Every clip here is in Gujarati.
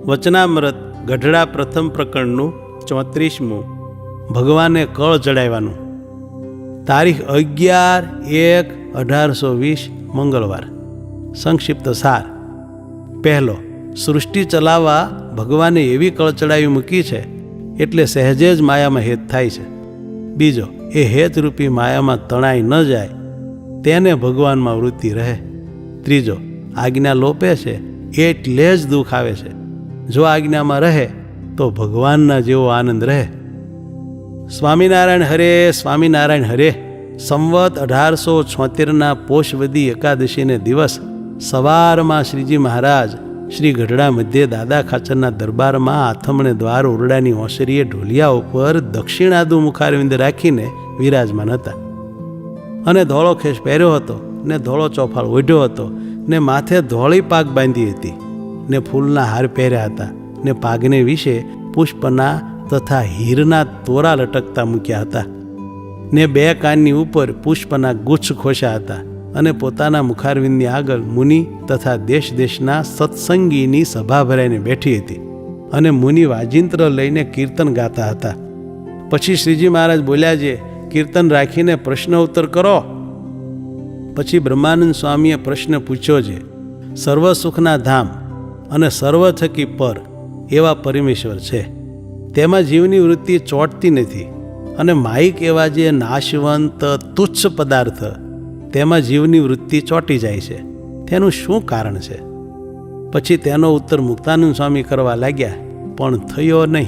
વચનામૃત ગઢડા પ્રથમ પ્રકરણનું 34મું. ભગવાને કળ ચડાવવાનું. તારીખ 11/1/1820 મંગળવાર. સંક્ષિપ્ત સાર. પહેલો, સૃષ્ટિ ચલાવવા ભગવાને એવી કળ ચડાવી મૂકી છે એટલે સહેજે જ માયામાં હેત થાય છે. બીજો, એ હેતરૂપી માયામાં તણાઈ ન જાય તેને ભગવાનમાં વૃત્તિ રહે. ત્રીજો, આજ્ઞા લોપે છે એટલે જ દુઃખ આવે છે. જો આજ્ઞામાં રહે તો ભગવાનના જેવો આનંદ રહે. સ્વામિનારાયણ હરે, સ્વામિનારાયણ હરે. સંવત 1876ના પોષવદી એકાદશીને દિવસ સવારમાં શ્રીજી મહારાજ શ્રી ગઢડા મધ્યે દાદા ખાચરના દરબારમાં આથમણે દ્વાર ઓરડાની ઓસરીએ ઢોલિયા ઉપર દક્ષિણાદુ મુખારવિંદ રાખીને વિરાજમાન હતા અને ધોળો ખેસ પહેર્યો હતો ને ધોળો ચોફાળ ઓઢ્યો હતો ને માથે ધોળી પાગ બાંધી હતી ને ફૂલના હાર પહેર્યા હતા ને પાગને વિશે પુષ્પના તથા હીરના તોરા લટકતા મૂક્યા હતા ને 2 કાનની ઉપર પુષ્પના ગુચ્છ ખોશ્યા હતા અને પોતાના મુખારવિંદની આગળ મુનિ તથા દેશ દેશના સત્સંગીની સભા ભરાઈને બેઠી હતી અને મુનિ વાજિંત્ર લઈને કીર્તન ગાતા હતા. પછી શ્રીજી મહારાજ બોલ્યા છે, કીર્તન રાખીને પ્રશ્ન ઉત્તર કરો. પછી બ્રહ્માનંદ સ્વામીએ પ્રશ્ન પૂછ્યો છે, સર્વ સુખના ધામ અને સર્વ થકી પર એવા પરમેશ્વર છે, તેમાં જીવની વૃત્તિ ચોંટતી નથી અને માયિક એવા જે નાશવંત તુચ્છ પદાર્થ તેમાં જીવની વૃત્તિ ચોંટી જાય છે, તેનું શું કારણ છે? પછી તેનો ઉત્તર મુક્તાનંદ સ્વામી કરવા લાગ્યા, પણ થયો નહીં.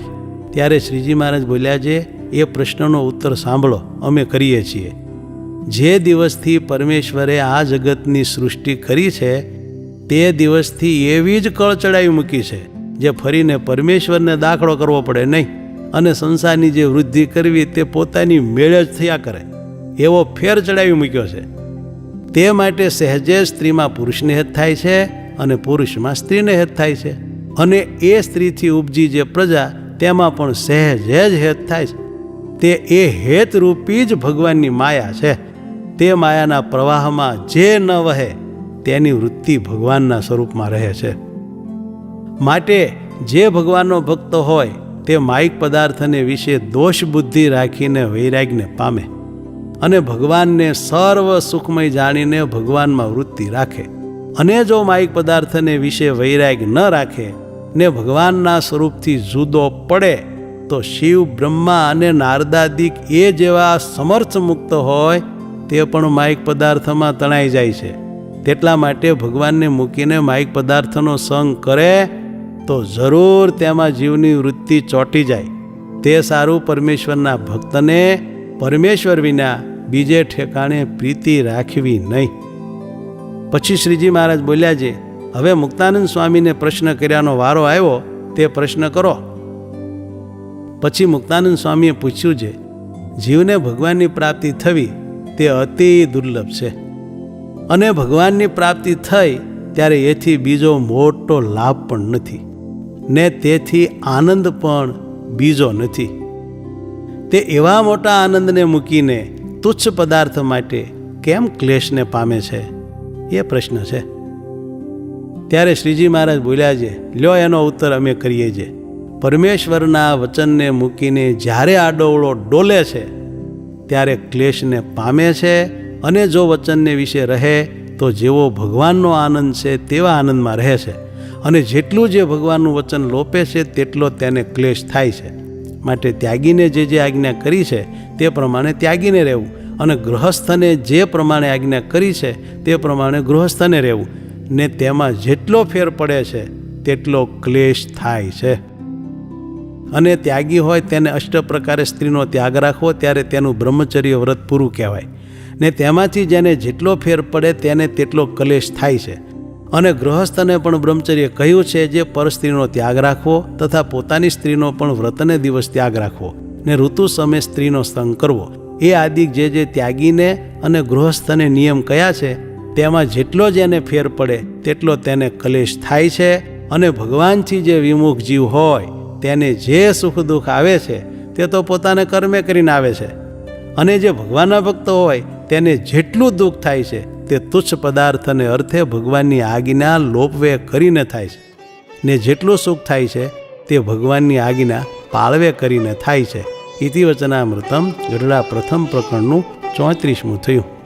ત્યારે શ્રીજી મહારાજ બોલ્યા છે, એ પ્રશ્નનો ઉત્તર સાંભળો, અમે કરીએ છીએ. જે દિવસથી પરમેશ્વરે આ જગતની સૃષ્ટિ કરી છે તે દિવસથી એવી જ કળ ચડાવી મૂકી છે જે ફરીને પરમેશ્વરને દાખલો કરવો પડે નહીં અને સંસારની જે વૃદ્ધિ કરવી તે પોતાની મેળે જ થયા કરે એવો ફેર ચડાવી મૂક્યો છે. તે માટે સહેજે સ્ત્રીમાં પુરુષને હેત થાય છે અને પુરુષમાં સ્ત્રીને હેત થાય છે અને એ સ્ત્રીથી ઉપજી જે પ્રજા તેમાં પણ સહેજે જ હેત થાય છે. તે એ હેતરૂપી જ ભગવાનની માયા છે. તે માયાના પ્રવાહમાં જે ન વહે તેની વૃત્તિ ભગવાનના સ્વરૂપમાં રહે છે. માટે જે ભગવાનનો ભક્ત હોય તે માયિક પદાર્થને વિશે દોષ બુદ્ધિ રાખીને વૈરાગ્યને પામે અને ભગવાનને સર્વ સુખમય જાણીને ભગવાનમાં વૃત્તિ રાખે. અને જો માયિક પદાર્થને વિશે વૈરાગ્ય ન રાખે ને ભગવાનના સ્વરૂપથી જુદો પડે તો શિવ, બ્રહ્મા અને નારદાદિક એ જેવા સમર્થ મુક્ત હોય તે પણ માયિક પદાર્થમાં તણાઈ જાય છે. તેટલા માટે ભગવાનને મૂકીને માયિક પદાર્થનો સંગ કરે તો જરૂર તેમાં જીવની વૃત્તિ ચોંટી જાય. તે સારું પરમેશ્વરના ભક્તને પરમેશ્વર વિના બીજે ઠેકાણે પ્રીતિ રાખવી નહીં. પછી શ્રીજી મહારાજ બોલ્યા છે, હવે મુક્તાનંદ સ્વામીને પ્રશ્ન કર્યાનો વારો આવ્યો, તે પ્રશ્ન કરો. પછી મુક્તાનંદ સ્વામીએ પૂછ્યું છે, જીવને ભગવાનની પ્રાપ્તિ થવી તે અતિ દુર્લભ છે અને ભગવાનની પ્રાપ્તિ થઈ ત્યારે એથી બીજો મોટો લાભ પણ નથી ને તેથી આનંદ પણ બીજો નથી. તે એવા મોટા આનંદને મૂકીને તુચ્છ પદાર્થ માટે કેમ ક્લેશને પામે છે? એ પ્રશ્ન છે. ત્યારે શ્રીજી મહારાજ બોલ્યા છે, લ્યો એનો ઉત્તર અમે કરીએ છીએ. પરમેશ્વરના વચનને મૂકીને જ્યારે આડોવળો ડોલે છે ત્યારે ક્લેશને પામે છે અને જો વચનને વિશે રહે તો જેવો ભગવાનનો આનંદ છે તેવા આનંદમાં રહે છે અને જેટલું જે ભગવાનનું વચન લોપે છે તેટલો તેને ક્લેશ થાય છે. માટે ત્યાગીને જે આજ્ઞા કરી છે તે પ્રમાણે ત્યાગીને રહેવું અને ગૃહસ્થને જે પ્રમાણે આજ્ઞા કરી છે તે પ્રમાણે ગૃહસ્થને રહેવું ને તેમાં જેટલો ફેર પડે છે તેટલો ક્લેશ થાય છે. અને ત્યાગી હોય તેને 8 પ્રકારે સ્ત્રીનો ત્યાગ રાખવો ત્યારે તેનું બ્રહ્મચર્ય વ્રત પૂરું કહેવાય ને તેમાંથી જેને જેટલો ફેર પડે તેને તેટલો ક્લેશ થાય છે. અને ગૃહસ્થને પણ બ્રહ્મચર્ય કહ્યું છે જે પર સ્ત્રીનો ત્યાગ રાખવો તથા પોતાની સ્ત્રીનો પણ વ્રતને દિવસ ત્યાગ રાખવો ને ઋતુ સમય સ્ત્રીનો સંગ કરવો. એ આદિ જે ત્યાગીને અને ગૃહસ્થને નિયમ કયા છે તેમાં જેટલો જેને ફેર પડે તેટલો તેને ક્લેશ થાય છે. અને ભગવાનથી જે વિમુખ જીવ હોય તેને જે સુખ દુઃખ આવે છે તે તો પોતાને કર્મે કરીને આવે છે અને જે ભગવાનના ભક્ત હોય તેને જેટલું દુઃખ થાય છે તે તુચ્છ પદાર્થને અર્થે ભગવાનની આજ્ઞા લોપવે કરીને થાય છે. ને જેટલું સુખ થાય છે તે ભગવાનની આજ્ઞા પાળવે કરીને થાય છે. ઇતિ વચનામૃતમ ગઢડા પ્રથમ પ્રકરણનું 34મું થયું.